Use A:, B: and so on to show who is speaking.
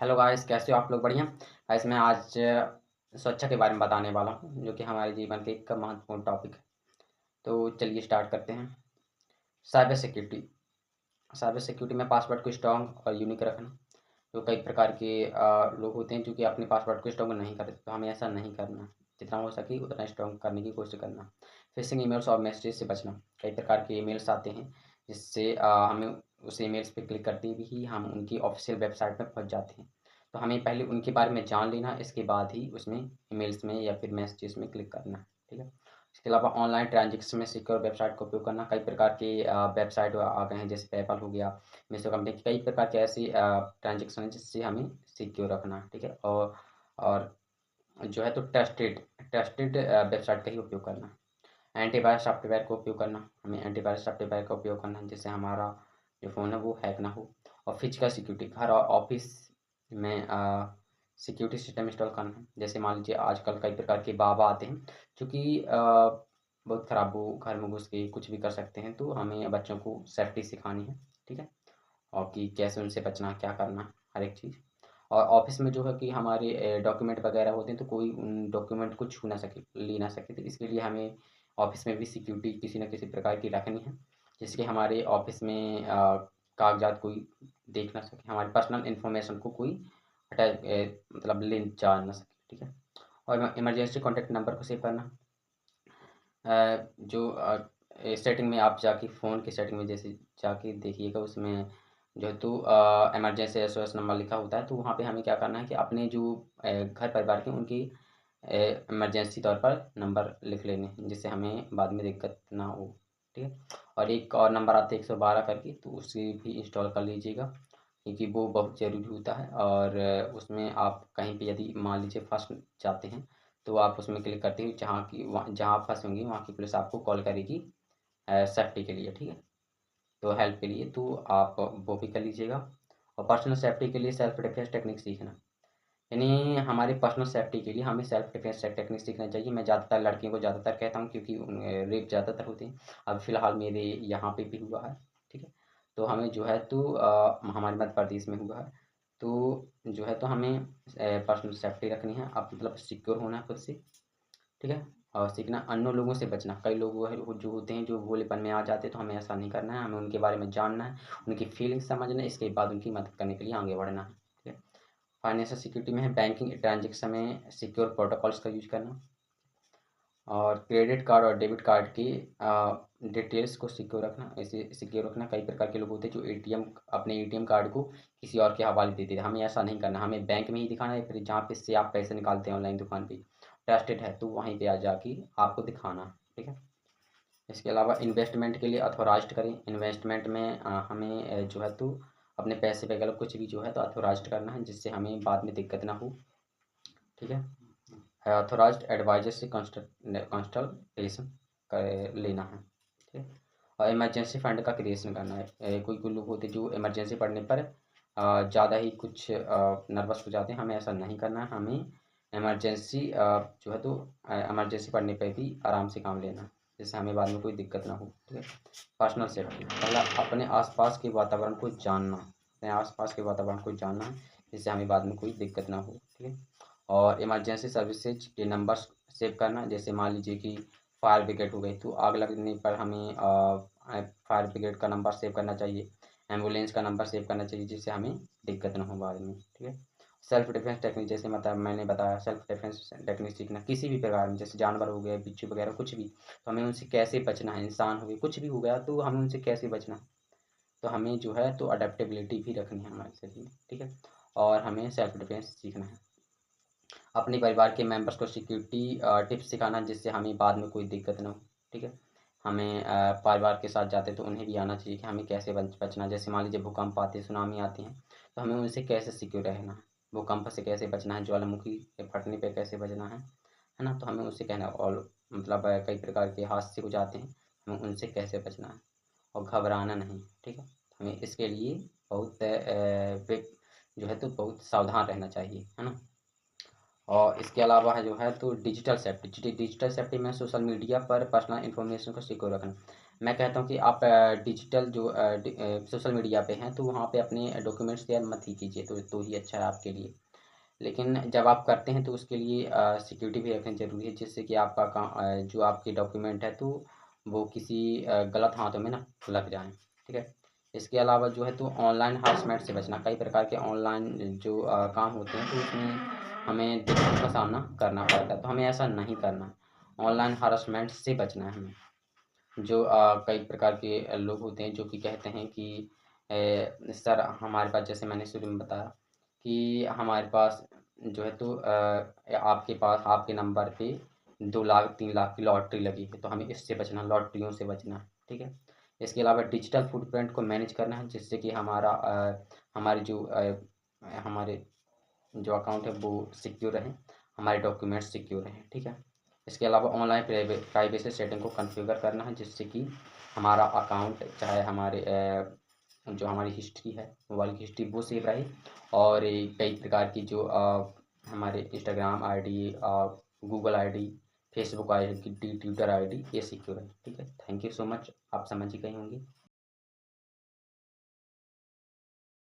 A: Hello guys, कैसे हो आप लोग? बढ़िया गाइस। मैं आज सुरक्षा के बारे में बताने वाला हूँ, जो कि हमारे जीवन के एक महत्वपूर्ण टॉपिक है। तो चलिए स्टार्ट करते हैं। Cyber security. साइबर सिक्योरिटी में पासवर्ड को स्ट्रॉन्ग और यूनिक रखना। जो कई प्रकार के लोग होते हैं जो कि अपने पासवर्ड को स्ट्रॉन्ग नहीं करते, तो हमें ऐसा नहीं करना। जितना हो सके उतना स्ट्रॉन्ग करने की कोशिश करना। फिशिंग ईमेल्स और मैसेजेस से बचना। कई प्रकार के ईमेल्स आते हैं जिससे हमें उस ईमेल्स पे क्लिक करते ही हम उनकी ऑफिशियल वेबसाइट पर पहुंच जाते हैं। तो हमें पहले उनके बारे में जान लेना, इसके बाद ही उसमें ईमेल्स में या फिर मैसेजेस में क्लिक करना। ठीक है। इसके अलावा ऑनलाइन ट्रांजेक्शन में सिक्योर वेबसाइट का उपयोग करना। कई प्रकार के वेबसाइट आ गए हैं, जैसे पेपल हो गया, मीशो कंपनी की। कई प्रकार के ऐसी ट्रांजेक्शन है जिससे हमें सिक्योर रखना है। ठीक है। और जो है तो ट्रस्टेड ट्रस्टेड वेबसाइट का ही उपयोग करना। एंटीवायरस सॉफ्टवेयर का उपयोग करना। हमें एंटीवायरस सॉफ्टवेयर का उपयोग करना है जिससे हमारा जो फ़ोन है वो हैक ना हो। और फिजिकल सिक्योरिटी, घर और ऑफिस में सिक्योरिटी सिस्टम इंस्टॉल करना है। जैसे मान लीजिए आजकल कई प्रकार के बाबा आते हैं जो कि बहुत ख़राब, वो घर में घुस के कुछ भी कर सकते हैं। तो हमें बच्चों को सेफ्टी सिखानी है। ठीक है। और कि कैसे उनसे बचना, क्या करना, हर एक चीज़। और ऑफिस में जो है कि हमारे डॉक्यूमेंट वगैरह होते हैं, तो कोई उन डॉक्यूमेंट को छू ना सके, ले ना सके। तो इसके लिए हमें ऑफिस में भी सिक्योरिटी किसी न किसी प्रकार की रखनी है, जिससे कि हमारे ऑफिस में कागजात कोई देख ना सके, हमारी पर्सनल इन्फॉर्मेशन को कोई मतलब ले जा ना सके। ठीक है। और इमरजेंसी कॉन्टैक्ट नंबर को सेव करना। जो सेटिंग में आप जाके फ़ोन की सेटिंग में जैसे जाके देखिएगा, उसमें जो है तो इमरजेंसी एसओएस नंबर लिखा होता है। तो वहाँ पे हमें क्या करना है कि अपने जो घर परिवार के उनकी इमरजेंसी तौर पर नंबर लिख लेने हैं, जिससे हमें बाद में दिक्कत ना हो। ठीक है। और एक और नंबर आता है 112 करके, तो उसे भी इंस्टॉल कर लीजिएगा, क्योंकि वो बहुत ज़रूरी होता है। और उसमें आप कहीं पे यदि मान लीजिए फँस जाते हैं, तो आप उसमें क्लिक करते ही जहाँ आप फँसे होंगे वहाँ की पुलिस आपको कॉल करेगी सेफ्टी के लिए। ठीक है। तो हेल्प के लिए तो आप वो भी कर लीजिएगा। और पर्सनल सेफ्टी के लिए सेल्फ डिफेंस टेक्निक सीखना। यानी हमारी पर्सनल सेफ्टी के लिए हमें सेल्फ डिफेंस टेक्निक सीखना चाहिए। मैं ज़्यादातर लड़कियों को ज़्यादातर कहता हूँ, क्योंकि रेप ज़्यादातर होते हैं। अब फ़िलहाल मेरे यहाँ पे भी हुआ है। ठीक है। तो हमें जो है तो हमारे मध्य प्रदेश में हुआ है। तो जो है तो हमें पर्सनल सेफ्टी रखनी है, आप मतलब सिक्योर होना है खुद से। ठीक है। और सीखना, अन्य लोगों से बचना। कई लोग वो जो होते हैं जो भोलेपन में आ जाते हैं, तो हमें ऐसा नहीं करना है। हमें उनके बारे में जानना है, उनकी फीलिंग्स समझना है, इसके बाद उनकी मदद करने के लिए आगे बढ़ना है। ठीक है। फाइनेंशियल सिक्योरिटी में है बैंकिंग ट्रांजेक्शन में सिक्योर प्रोटोकॉल्स का यूज करना। और क्रेडिट कार्ड और डेबिट कार्ड की डिटेल्स को सिक्योर रखना। ऐसे सिक्योर रखना, कई प्रकार के लोग होते हैं जो एटीएम अपने एटीएम कार्ड को किसी और के हवाले दे देते हैं। हमें ऐसा नहीं करना, हमें बैंक में ही दिखाना है, फिर जहाँ पे से आप पैसे निकालते हैं ऑनलाइन दुकान पे ट्रस्टेड है तो वहीं पे आ जाके आपको दिखाना। ठीक है। इसके अलावा इन्वेस्टमेंट के लिए अथोराइज्ड करें। इन्वेस्टमेंट में हमें जो है तो अपने पैसे वगैरह कुछ भी जो है तो अथोराइज्ड करना है, जिससे हमें बाद में दिक्कत ना हो। ठीक है। ऑथराइज्ड एडवाइजर से कंसल्टेशन कर लेना है। ठीक है। और इमरजेंसी फंड का क्रिएशन करना है। कोई कोई लोग होते हैं जो इमरजेंसी पड़ने पर ज़्यादा ही कुछ नर्वस हो जाते हैं। हमें ऐसा नहीं करना है। हमें इमरजेंसी जो है तो इमरजेंसी पड़ने पर भी आराम से काम लेना है, जिससे हमें बाद में कोई दिक्कत ना हो। ठीक है। पर्सनल सेफ्टी, पहला अपने आसपास के वातावरण को जानना। अपने आसपास के वातावरण को जानना है, जिससे हमें बाद में कोई दिक्कत ना हो। ठीक है। और इमरजेंसी सर्विसेज के नंबर्स सेव करना। जैसे मान लीजिए कि फायर ब्रिगेड हो गई, तो आग लगने पर हमें फायर ब्रिगेड का नंबर सेव करना चाहिए, एम्बुलेंस का नंबर सेव करना चाहिए, जिससे हमें दिक्कत ना हो बाद में। ठीक है। सेल्फ डिफेंस टेक्निक, जैसे मतलब मैंने बताया, सेल्फ डिफेंस टेक्निक सीखना किसी भी प्रकार में, जैसे जानवर हो गए, बिच्छू वगैरह कुछ भी, तो हमें उनसे कैसे बचना है। इंसान हो गए, कुछ भी हो गया, तो हमें उनसे कैसे बचना है। तो हमें जो है तो अडेप्टेबिलिटी भी रखनी है हमारे शरीर में। ठीक है। और हमें सेल्फ डिफेंस सीखना है। अपने परिवार के मेंबर्स को सिक्योरिटी टिप्स सिखाना, जिससे हमें बाद में कोई दिक्कत ना हो। ठीक है। हमें परिवार के साथ जाते तो उन्हें भी आना चाहिए कि हमें कैसे बचना। जैसे मान लीजिए भूकंप आते हैं, सुनामी आती हैं, तो हमें उनसे कैसे सिक्योर रहना है, भूकंप से कैसे बचना है, ज्वालामुखी के फटने पे कैसे बचना है ना। तो हमें उससे कहना, और मतलब कई प्रकार के हादसे हो जाते हैं, हमें उनसे कैसे बचना है, और घबराना नहीं। ठीक है। हमें इसके लिए बहुत जो है तो बहुत सावधान रहना चाहिए, है ना। और इसके अलावा है जो है तो डिजिटल सेफ्टी में सोशल मीडिया पर पर्सनल इन्फॉर्मेशन को सिक्योर रखना। मैं कहता हूँ कि आप डिजिटल जो सोशल मीडिया पे हैं तो वहाँ पे अपने डॉक्यूमेंट्स शेयर मत ही कीजिए, तो ही अच्छा है आपके लिए। लेकिन जब आप करते हैं तो उसके लिए सिक्योरिटी भी रखनी ज़रूरी है, जिससे कि आपका जो आपके डॉक्यूमेंट है तो वो किसी गलत हाथों में ना लग जाएँ, ठीक है। इसके अलावा जो है तो ऑनलाइन हरासमेंट से बचना, कई प्रकार के ऑनलाइन जो काम होते हैं तो उसमें हमें दिक्कत का सामना करना पड़ता है, तो हमें ऐसा नहीं करना है। ऑनलाइन हरासमेंट से बचना है हमें। जो कई प्रकार के लोग होते हैं जो कि कहते हैं कि सर हमारे पास, जैसे मैंने शुरू में बताया कि हमारे पास जो है तो आपके पास आपके नंबर पे 2 लाख 3 लाख की लॉटरी लगी है, तो हमें इससे बचना, लॉटरियों से बचना है, ठीक है। इसके अलावा डिजिटल फुटप्रिंट को मैनेज करना है, जिससे कि हमारी जो हमारे जो अकाउंट है वो सिक्योर रहे, हमारे डॉक्यूमेंट्स सिक्योर रहें, ठीक है। इसके अलावा ऑनलाइन प्राइवेसी सेटिंग को कॉन्फ़िगर करना है, जिससे कि हमारा अकाउंट, चाहे जो हमारी हिस्ट्री है, मोबाइल की हिस्ट्री, वो सेव रहे, और कई प्रकार की जो हमारे Instagram ID, Google ID, Facebook ID, Twitter ID, ये सिक्योर है, ठीक है। थैंक यू सो मच, आप समझ ही गए होंगे।